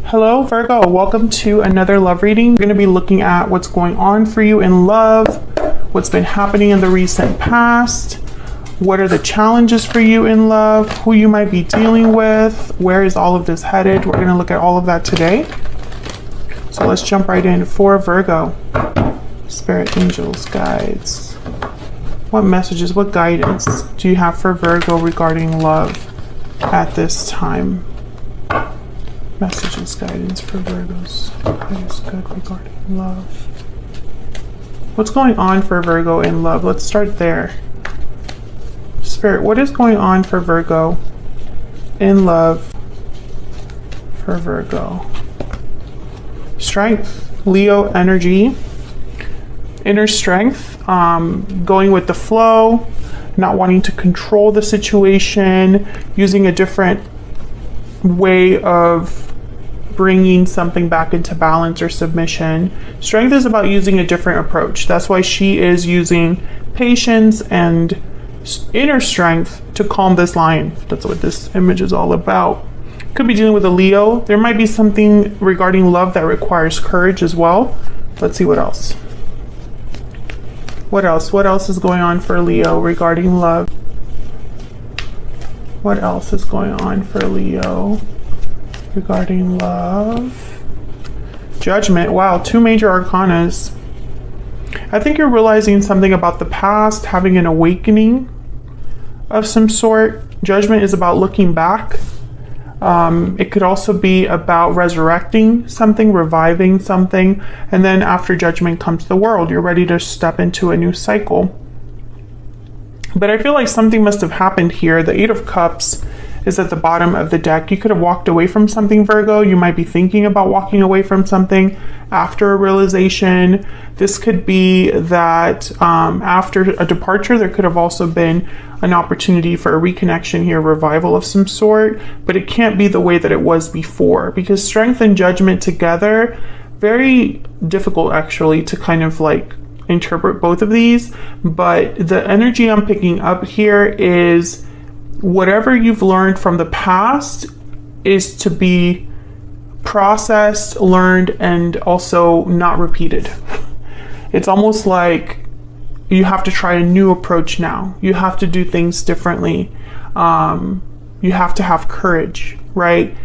Hello Virgo, welcome to another love reading. We're going to be looking at what's going on for you in love, what's been happening in the recent past, what are the challenges for you in love, who you might be dealing with, where is all of this headed. We're going to look at all of that today. So let's jump right in. For Virgo, spirit, angels, guides. What messages, what guidance do you have for Virgo regarding love at this time? Messages, guidance for Virgos. What is good regarding love? What's going on for Virgo in love? Let's start there. Spirit, what is going on for Virgo in love for Virgo? Strength, Leo energy, inner strength, going with the flow, not wanting to control the situation, using a different way of bringing something back into balance or submission. Strength is about using a different approach. That's why she is using patience and inner strength to calm this lion. That's what this image is all about. Could be dealing with a Leo. There might be something regarding love that requires courage as well. Let's see what else. What else? What else is going on for Leo regarding love? What else is going on for Leo regarding love? Judgment. Wow, two major arcanas. I think you're realizing something about the past, having an awakening of some sort. Judgment is about looking back. It could also be about resurrecting something, reviving something, and then after judgment comes the world. You're ready to step into a new cycle. But I feel like something must have happened here. The Eight of Cups is at the bottom of the deck. You could have walked away from something, Virgo. You might be thinking about walking away from something after a realization. This could be that after a departure, there could have also been an opportunity for a reconnection here, revival of some sort, but it can't be the way that it was before, because strength and judgment together, very difficult actually to kind of like interpret both of these. But the energy I'm picking up here is whatever you've learned from the past is to be processed, learned, and also not repeated. It's almost like you have to try a new approach now. You have to do things differently. You have to have courage, right?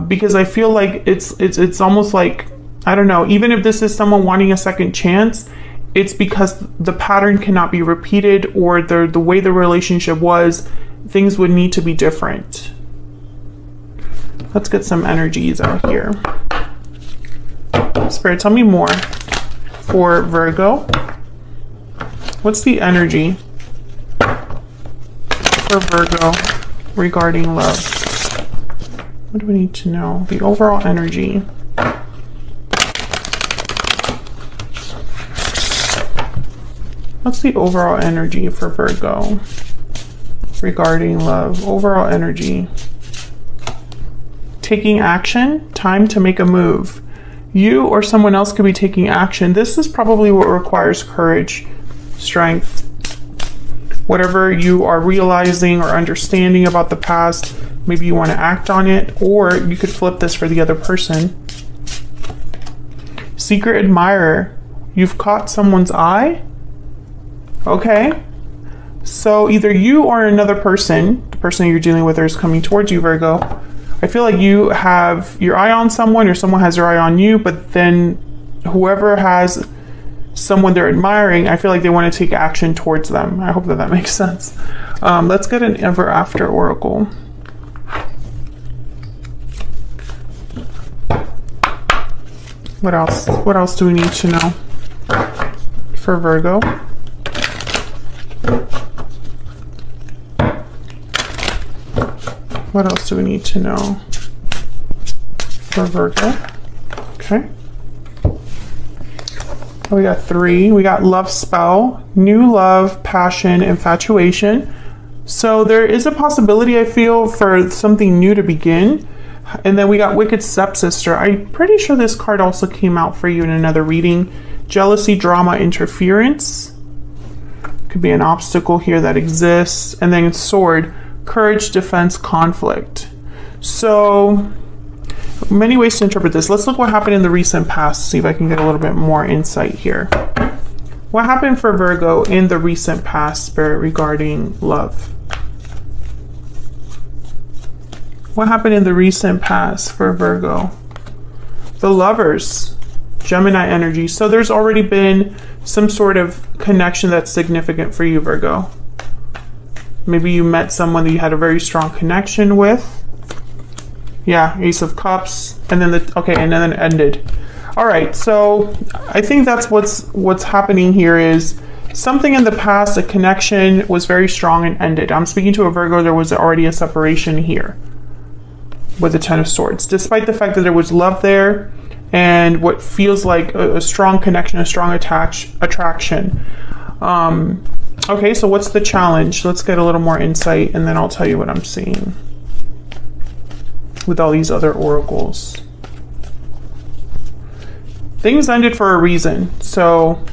Because I feel like it's almost like, I don't know, even if this is someone wanting a second chance, it's because the pattern cannot be repeated, or the way the relationship was, things would need to be different. Let's get some energies out here. Spirit, tell me more for Virgo. What's the energy for Virgo regarding love? What do we need to know? The overall energy. What's the overall energy for Virgo regarding love? Overall energy. Taking action, time to make a move. You or someone else could be taking action. This is probably what requires courage, strength. Whatever you are realizing or understanding about the past, maybe you want to act on it, or you could flip this for the other person. Secret admirer. You've caught someone's eye. Okay. So either you or another person, the person you're dealing with, is coming towards you, Virgo. I feel like you have your eye on someone, or someone has their eye on you, but then whoever has someone they're admiring, I feel like they want to take action towards them. I hope that that makes sense. Let's get an ever after oracle. What else? What else do we need to know for Virgo? What else do we need to know for Virgo? Okay. We got 3. We got love spell, new love, passion, infatuation. So there is a possibility, I feel, for something new to begin. And then we got wicked stepsister. I'm pretty sure this card also came out for you in another reading. Jealousy, drama, interference. Could be an obstacle here that exists. And then sword, courage, defense, conflict. So many ways to interpret this. Let's look what happened in the recent past, see if I can get a little bit more insight here. What happened for Virgo in the recent past, Spirit, regarding love? What happened in the recent past for Virgo? The Lovers, Gemini energy. So there's already been some sort of connection that's significant for you, Virgo. Maybe you met someone that you had a very strong connection with. Yeah, Ace of Cups, and then and then it ended. All right, so I think that's what's happening here is something in the past, a connection was very strong and ended. I'm speaking to a Virgo, there was already a separation here with the Ten of Swords, despite the fact that there was love there and what feels like a strong connection, a strong attraction. Okay, so what's the challenge? Let's get a little more insight, and then I'll tell you what I'm seeing with all these other oracles. Things ended for a reason. So,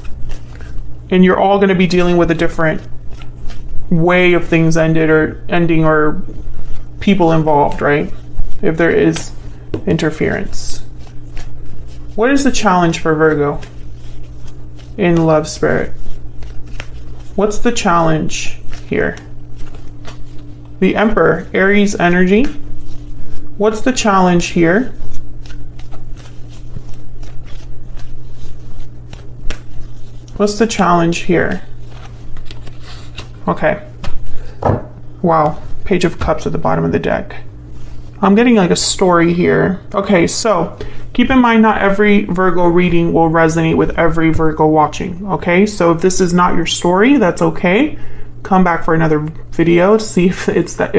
and you're all going to be dealing with a different way of things ended or ending, or people involved, right? If there is interference. What is the challenge for Virgo in love, Spirit? What's the challenge here? The Emperor, Aries energy. What's the challenge here? What's the challenge here? Okay. Wow. Page of Cups at the bottom of the deck. I'm getting like a story here. Okay, so keep in mind not every Virgo reading will resonate with every Virgo watching. Okay, so if this is not your story, that's okay. Come back for another video to see if that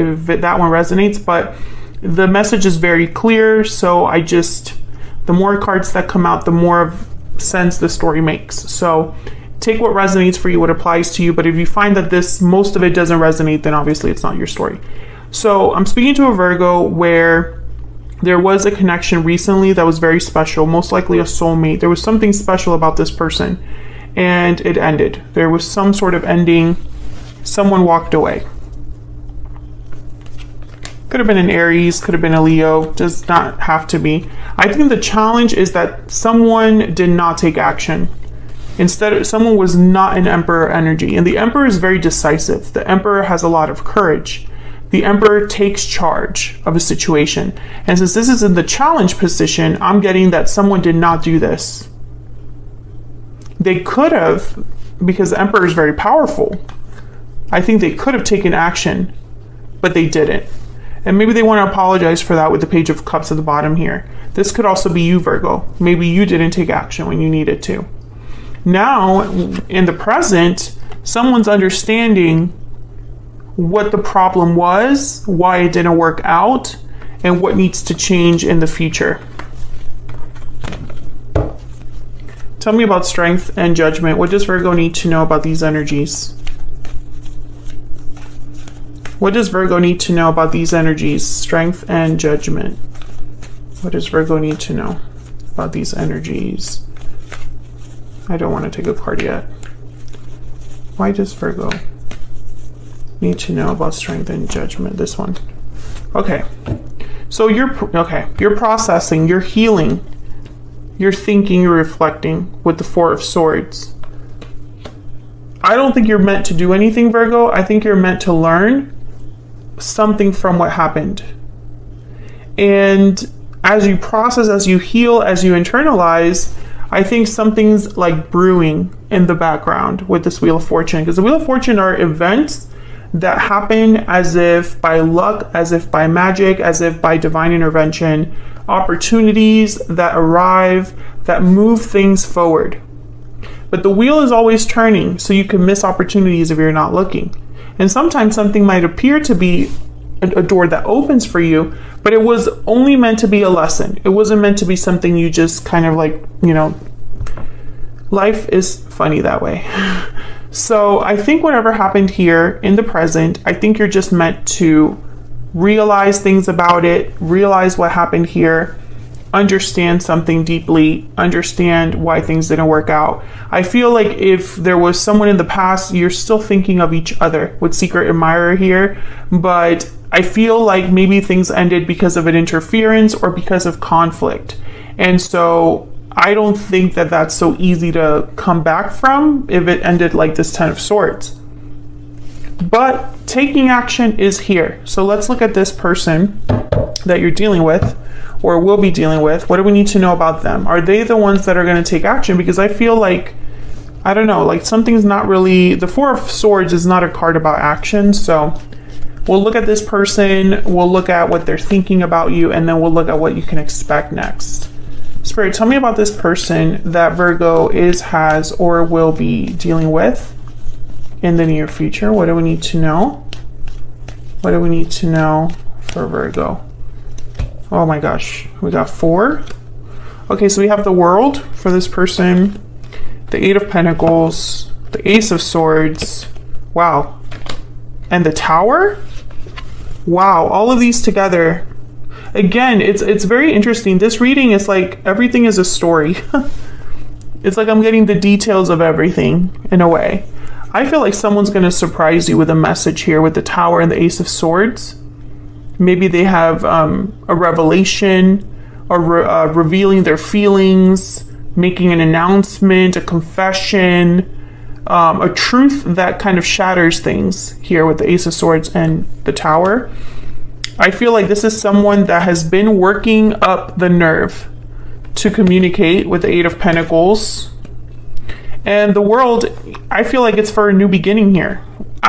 one resonates. But the message is very clear. So the more cards that come out, the more sense the story makes. So take what resonates for you, what applies to you. But if you find that most of it doesn't resonate, then obviously it's not your story. So I'm speaking to a Virgo where there was a connection recently that was very special, most likely a soulmate. There was something special about this person and it ended. There was some sort of ending. Someone walked away. Could have been an Aries, could have been a Leo, does not have to be. I think the challenge is that someone did not take action. Instead, someone was not an Emperor energy. And the Emperor is very decisive. The Emperor has a lot of courage. The Emperor takes charge of a situation. And since this is in the challenge position, I'm getting that someone did not do this. They could have, because the Emperor is very powerful. I think they could have taken action, but they didn't. And maybe they want to apologize for that with the Page of Cups at the bottom here. This could also be you, Virgo. Maybe you didn't take action when you needed to. Now, in the present, someone's understanding what the problem was, why it didn't work out, and what needs to change in the future. Tell me about strength and judgment. What does Virgo need to know about these energies? What does Virgo need to know about these energies? Strength and judgment. What does Virgo need to know about these energies? I don't want to take a card yet. Why does Virgo need to know about strength and judgment? This one. Okay. So you're processing, you're healing, you're thinking, you're reflecting with the Four of Swords. I don't think you're meant to do anything, Virgo. I think you're meant to learn something from what happened. And as you process, as you heal, as you internalize, I think something's like brewing in the background with this Wheel of Fortune. Because the Wheel of Fortune are events that happen as if by luck, as if by magic, as if by divine intervention, opportunities that arrive, that move things forward. But the wheel is always turning, so you can miss opportunities if you're not looking. And sometimes something might appear to be a door that opens for you, but it was only meant to be a lesson. It wasn't meant to be something you just kind of like, life is funny that way. So I think whatever happened here in the present, I think you're just meant to realize things about it, realize what happened here, understand something deeply, understand why things didn't work out. I feel like if there was someone in the past, you're still thinking of each other with Secret Admirer here, but I feel like maybe things ended because of an interference or because of conflict. And so I don't think that that's so easy to come back from if it ended like this Ten of Swords. But taking action is here. So let's look at this person that you're dealing with or will be dealing with. What do we need to know about them? Are they the ones that are going to take action? Because I feel like, I don't know, like something's not really, the Four of Swords is not a card about action. So we'll look at this person, we'll look at what they're thinking about you, and then we'll look at what you can expect next. Spirit, tell me about this person that Virgo has, or will be dealing with in the near future. What do we need to know? What do we need to know for Virgo? Oh my gosh, we got 4. Okay, so we have the World for this person, the 8 of Pentacles, the Ace of Swords, wow, and the Tower. Wow, all of these together. Again, it's very interesting. This reading is like everything is a story. It's like I'm getting the details of everything in a way. I feel like someone's going to surprise you with a message here with the Tower and the Ace of Swords. Maybe they have a revelation or revealing their feelings, making an announcement, a confession, a truth that kind of shatters things here with the Ace of Swords and the Tower. I feel like this is someone that has been working up the nerve to communicate with the 8 of Pentacles. And the World, I feel like it's for a new beginning here,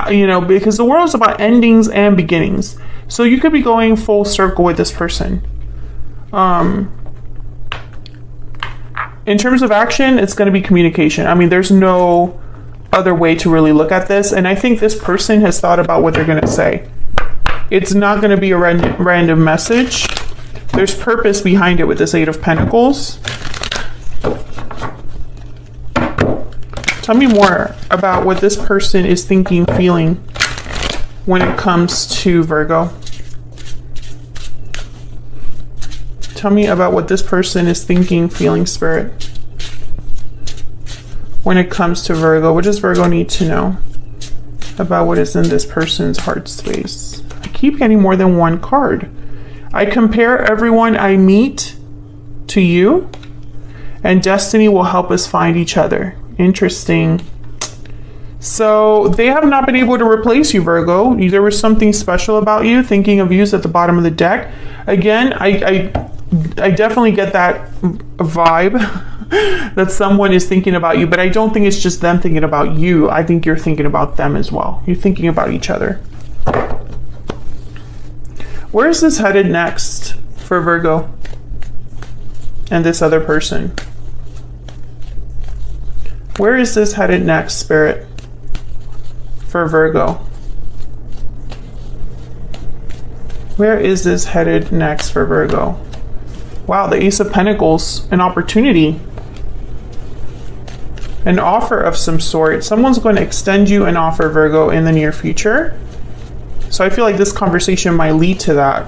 you know, because the World is about endings and beginnings. So you could be going full circle with this person. In terms of action, it's going to be communication. I mean, there's no other way to really look at this. And I think this person has thought about what they're going to say. It's not going to be a random message. There's purpose behind it with this 8 of Pentacles. Tell me more about what this person is thinking, feeling when it comes to Virgo. Tell me about what this person is thinking, feeling, Spirit. When it comes to Virgo, what does Virgo need to know about what is in this person's heart space? I keep getting more than one card. I compare everyone I meet to you, and destiny will help us find each other. Interesting. So they have not been able to replace you, Virgo. There was something special about you. Thinking of you is at the bottom of the deck. Again, I definitely get that vibe that someone is thinking about you, but I don't think it's just them thinking about you. I think you're thinking about them as well. You're thinking about each other. Where is this headed next for Virgo and this other person? Where is this headed next, Spirit, for Virgo? Where is this headed next for Virgo? Wow, the Ace of Pentacles, an opportunity, an offer of some sort. Someone's going to extend you an offer, Virgo, in the near future. So I feel like this conversation might lead to that.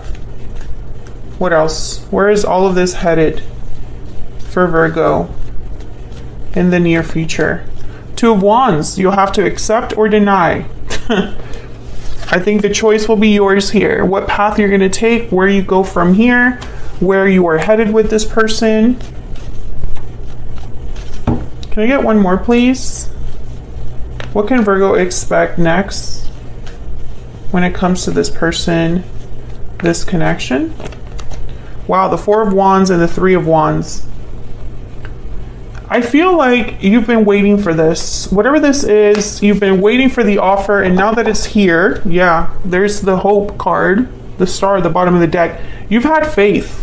What else? Where is all of this headed for Virgo in the near future? 2 of Wands, you'll have to accept or deny. I think the choice will be yours here. What path you're going to take, where you go from here, where you are headed with this person. Can I get one more, please? What can Virgo expect next when it comes to this person, this connection? Wow, the 4 of Wands and the 3 of Wands. I feel like you've been waiting for this. Whatever this is, you've been waiting for the offer, and now that it's here, yeah, there's the hope card, the star at the bottom of the deck. You've had faith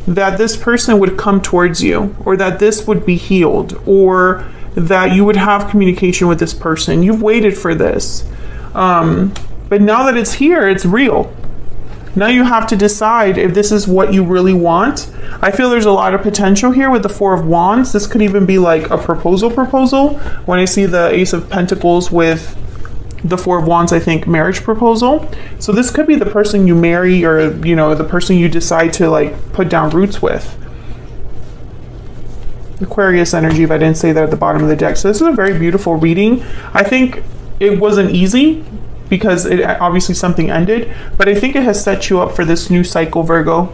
that this person would come towards you, or that this would be healed, or that you would have communication with this person. You've waited for this. But now that it's here, it's real. Now you have to decide if this is what you really want. I feel there's a lot of potential here with the 4 of Wands. This could even be like a proposal. When I see the Ace of Pentacles with the 4 of Wands, I think marriage proposal. So this could be the person you marry, or, you know, the person you decide to like put down roots with. Aquarius energy, if I didn't say that at the bottom of the deck. So this is a very beautiful reading. I think it wasn't easy. because it obviously something ended, but I think it has set you up for this new cycle, Virgo,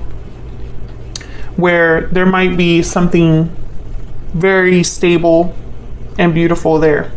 where there might be something very stable and beautiful there.